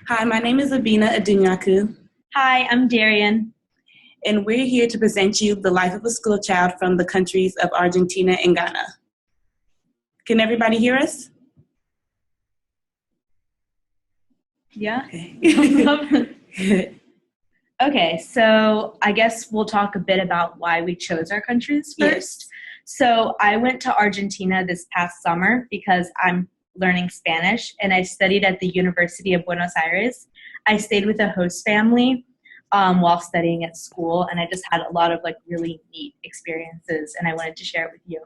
Hi, my name is Abena and Hi, I'm Darian. and we're here to present you the life of a school child from the countries of Argentina and Ghana. Can everybody hear us? Yeah? Okay. Okay, so I guess we'll talk a bit about why we chose our countries first. Yes. So I went to Argentina this past summer because I'm learning Spanish, and I studied at the University of Buenos Aires. I stayed with a host family while studying at school, and I just had a lot of really neat experiences, and I wanted to share it with you.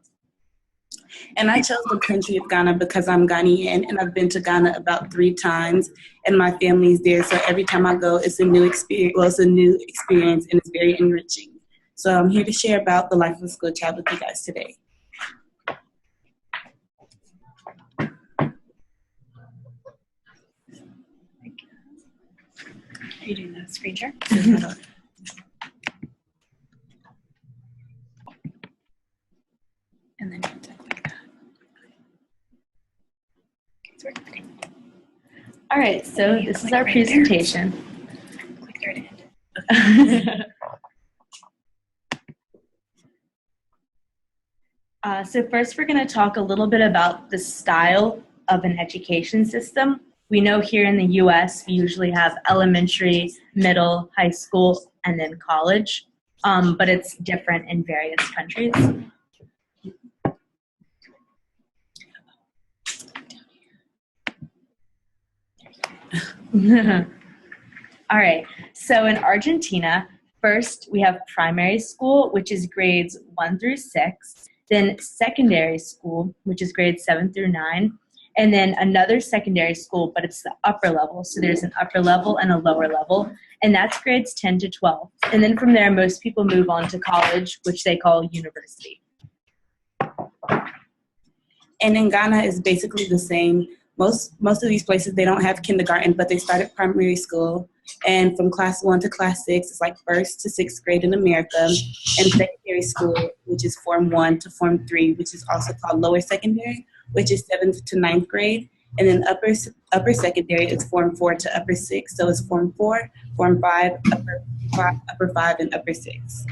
And I chose the country of Ghana because I'm Ghanaian, and I've been to Ghana about 3 times, and my family's there. So every time I go, it's a new experience. Well, it's a new experience, and it's very enriching. So I'm here to share about the life of a school child with you guys today. Are you doing the screen share? And then you type like that. It's working. All right, so this is our presentation. Click there to end. So first we're going to talk a little bit about the style of an education system. We know here in the U.S. we usually have elementary, middle, high school, and then college, but it's different in various countries. All right, so in Argentina, first we have primary school, which is grades 1 through 6, then secondary school, which is grades 7 through 9, and then another secondary school, but it's the upper level. So there's an upper level and a lower level, and that's grades 10 to 12. And then from there, most people move on to college, which they call university. And in Ghana, it's basically the same. Most of these places, they don't have kindergarten, but they start at primary school. And from class 1 to class 6, it's like 1st to 6th grade in America. And secondary school, which is Form 1 to Form 3, which is also called lower secondary, which is 7th to 9th grade. And then upper secondary is Form 4 to upper 6. So it's Form 4, Form 5, upper 5, and upper 6.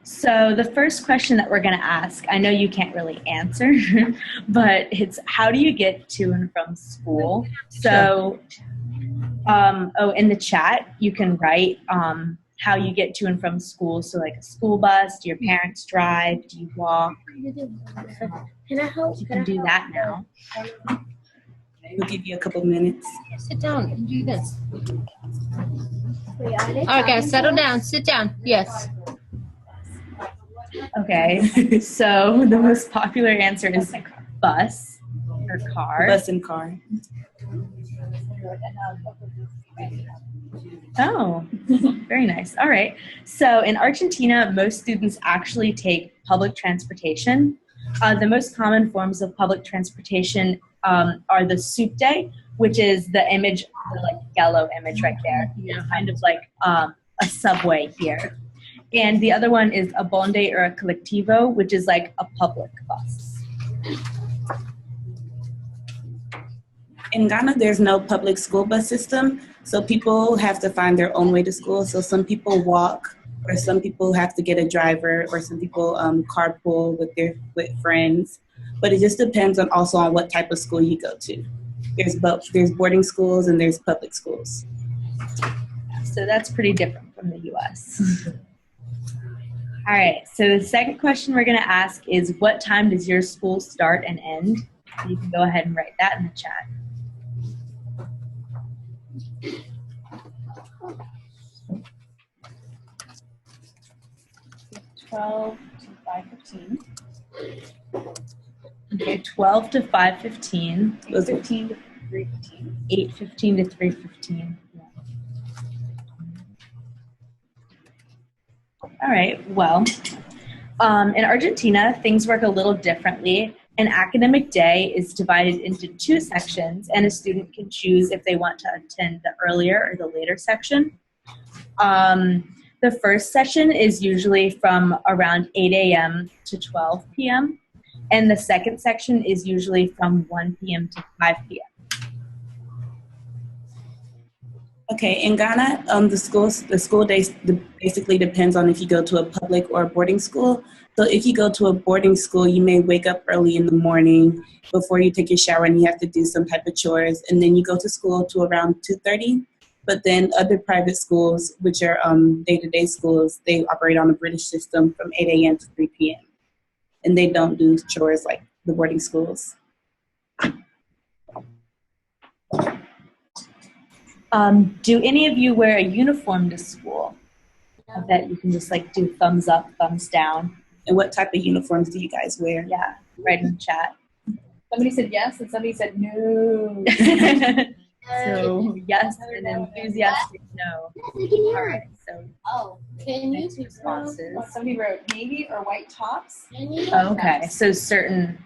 So the first question that we're going to ask, I know you can't really answer, but it's how do you get to and from school? So, in the chat, you can write how you get to and from school. So like a school bus, do your parents drive, do you walk? Can I help? You can do that now. We'll give you a couple minutes. Sit down and do this. All right, guys, settle down. Sit down. Yes. Okay, so the most popular answer is bus or car. Bus and car. Oh, very nice. All right. So in Argentina, most students actually take public transportation. The most common forms of public transportation are the subte, which is the image, the yellow image right there. It's kind of like a subway here. And the other one is a bonde or a colectivo, which is like a public bus. In Ghana, there's no public school bus system, so people have to find their own way to school. So some people walk, or some people have to get a driver, or some people carpool with friends. But it just depends also on what type of school you go to. There's both. There's boarding schools and there's public schools. So that's pretty different from the U.S. All right, so the second question we're going to ask is, what time does your school start and end? You can go ahead and write that in the chat. (12 to 5:15). Okay, 12 to 5:15. 8:15 to 3:15. 8:15 to 3:15. All right, well, in Argentina, things work a little differently. An academic day is divided into 2 sections, and a student can choose if they want to attend the earlier or the later section. The first session is usually from around 8 a.m. to 12 p.m., And the second section is usually from 1 p.m. to 5 p.m. Okay, in Ghana, the school day basically depends on if you go to a public or a boarding school. So if you go to a boarding school, you may wake up early in the morning before you take your shower and you have to do some type of chores, and then you go to school to around 2:30. But then other private schools, which are day-to-day schools, they operate on a British system from 8 a.m. to 3 p.m. And they don't do chores like the boarding schools. Do any of you wear a uniform to school? I bet you can just like do thumbs up, thumbs down. And what type of uniforms do you guys wear? Yeah, right in the chat. Somebody said yes and somebody said no. So yes and enthusiastic no. All right, so Can you next responses. Somebody wrote navy or white tops. Okay, so certain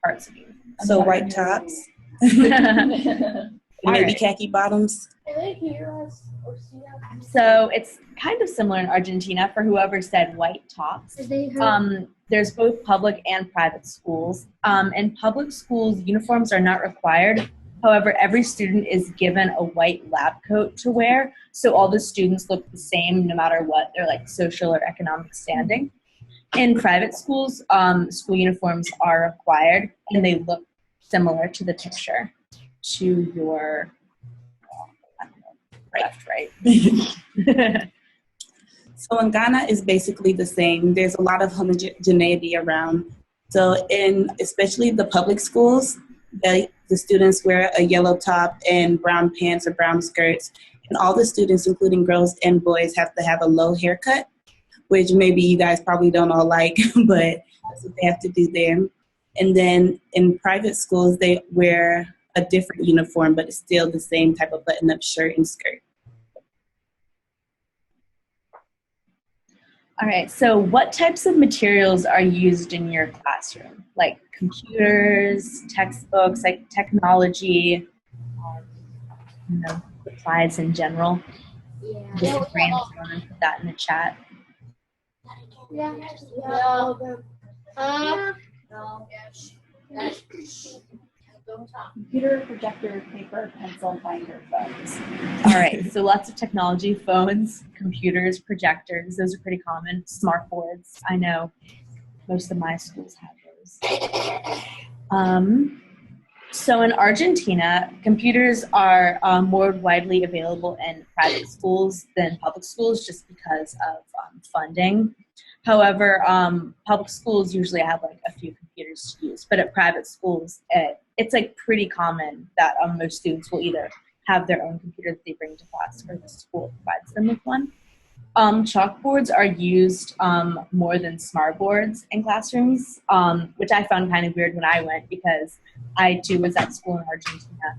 parts of you. So white tops, All maybe right. khaki bottoms. Can they hear us or see us? So it's kind of similar in Argentina for whoever said white tops. Did they hear? There's both public and private schools. In public schools, uniforms are not required. However, every student is given a white lab coat to wear, so all the students look the same no matter what their like social or economic standing. In private schools, school uniforms are required, and they look similar to the picture to your left, right? So in Ghana, it's basically the same. There's a lot of homogeneity around. So in especially the public schools, the students wear a yellow top and brown pants or brown skirts. And all the students, including girls and boys, have to have a low haircut, which maybe you guys probably don't all like, but that's what they have to do there. And then in private schools, they wear a different uniform, but it's still the same type of button-up shirt and skirt. All right, so what types of materials are used in your classroom? Like computers, textbooks, like technology, supplies in general? Just brainstorm and put that in the chat. Computer, projector, paper, pencil, binder, phones. All right, so lots of technology, phones, computers, projectors, those are pretty common. Smart boards, I know most of my schools have those. So in Argentina, computers are more widely available in private schools than public schools just because of funding. However, public schools usually have like a few computers to use, but at private schools, it's like pretty common that most students will either have their own computer that they bring to class or the school provides them with one. Chalkboards are used more than smart boards in classrooms, which I found kind of weird when I went because I too was at school in Argentina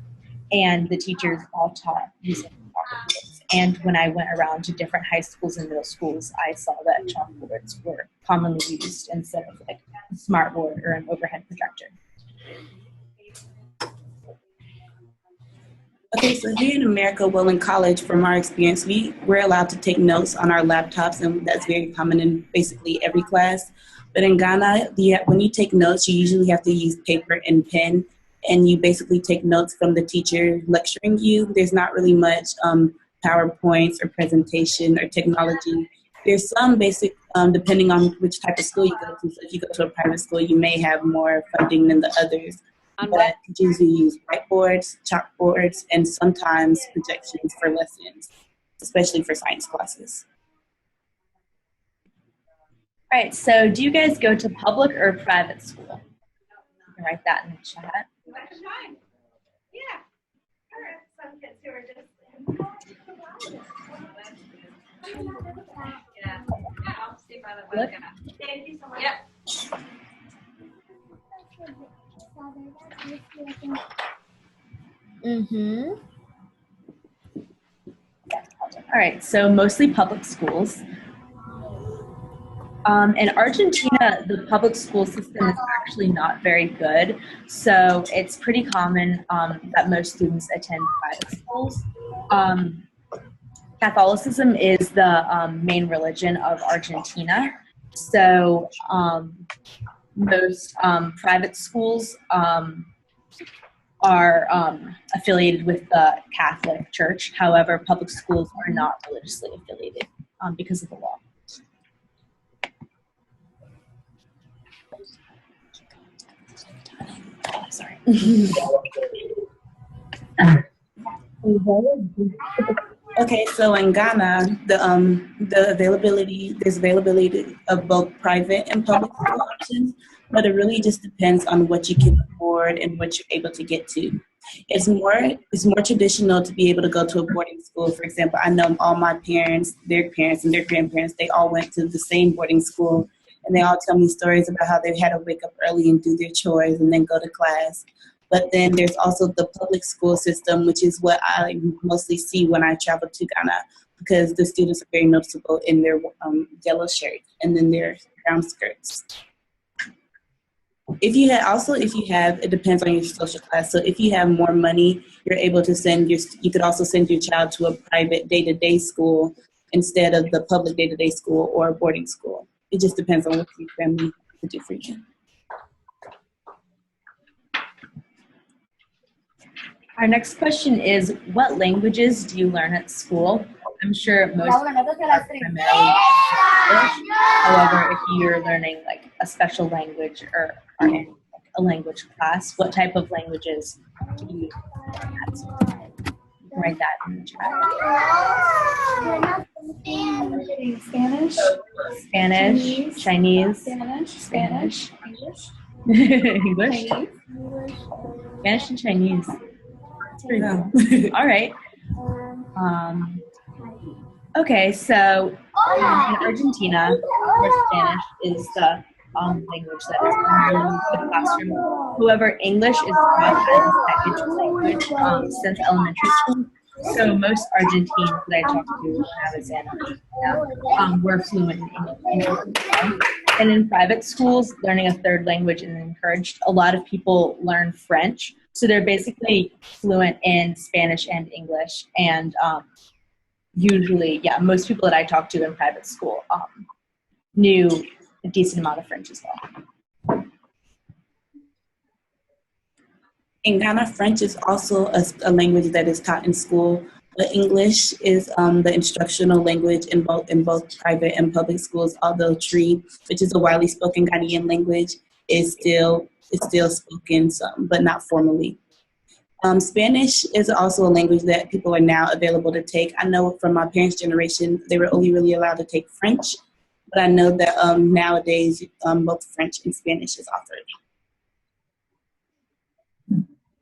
and the teachers all taught using chalkboards. And when I went around to different high schools and middle schools, I saw that chalkboards were commonly used instead of like a smart board or an overhead projector. Okay, so here in America, well, in college, from our experience, we're allowed to take notes on our laptops, and that's very common in basically every class. But in Ghana, when you take notes, you usually have to use paper and pen, and you basically take notes from the teacher lecturing you. There's not really much PowerPoints or presentation or technology. There's some basic, depending on which type of school you go to. So if you go to a private school, you may have more funding than the others. But teachers use whiteboards, chalkboards, and sometimes projections for lessons, especially for science classes. All right, so do you guys go to public or private school? You can write that in the chat. Yeah. Some kids who are just yeah. I'll stay by the webcam. Thank you so much. Yep. Mm-hmm. All right, so mostly public schools. In Argentina, the public school system is actually not very good, so it's pretty common that most students attend private schools. Catholicism is the main religion of Argentina, so most private schools are affiliated with the Catholic Church. However, public schools are not religiously affiliated because of the law. Oh, sorry. Okay, so in Ghana, there's availability of both private and public school options, but it really just depends on what you can afford and what you're able to get to. It's more traditional to be able to go to a boarding school. For example, I know all my parents, and their grandparents, they all went to the same boarding school, and they all tell me stories about how they had to wake up early and do their chores and then go to class. But then there's also the public school system, which is what I mostly see when I travel to Ghana, because the students are very noticeable in their yellow shirt and then their brown skirts. If you have, it depends on your social class. So if you have more money, you're able to you could also send your child to a private day-to-day school instead of the public day-to-day school or a boarding school. It just depends on what your family can do for you. Our next question is, what languages do you learn at school? I'm sure most are primarily English. However, if you're learning like a special language or are in a language class, what type of languages do you learn at school? You can write that in the chat. Spanish. Spanish, Chinese, Spanish. English, Spanish and Chinese. Pretty cool. All right. Okay, so in Argentina, where Spanish is the language that is primarily used in the classroom. However, English is taught as a second language since elementary school. So most Argentines that I talked to when I was in Argentina were fluent in English. And in private schools, learning a third language is encouraged. A lot of people learn French. So they're basically fluent in Spanish and English. And usually, most people that I talked to in private school knew a decent amount of French as well. In Ghana, French is also a language that is taught in school, but English is the instructional language in both private and public schools, although Tree, which is a widely spoken Ghanaian language, is still spoken some, but not formally. Spanish is also a language that people are now available to take. I know from my parents' generation, they were only really allowed to take French, but I know that nowadays both French and Spanish is offered.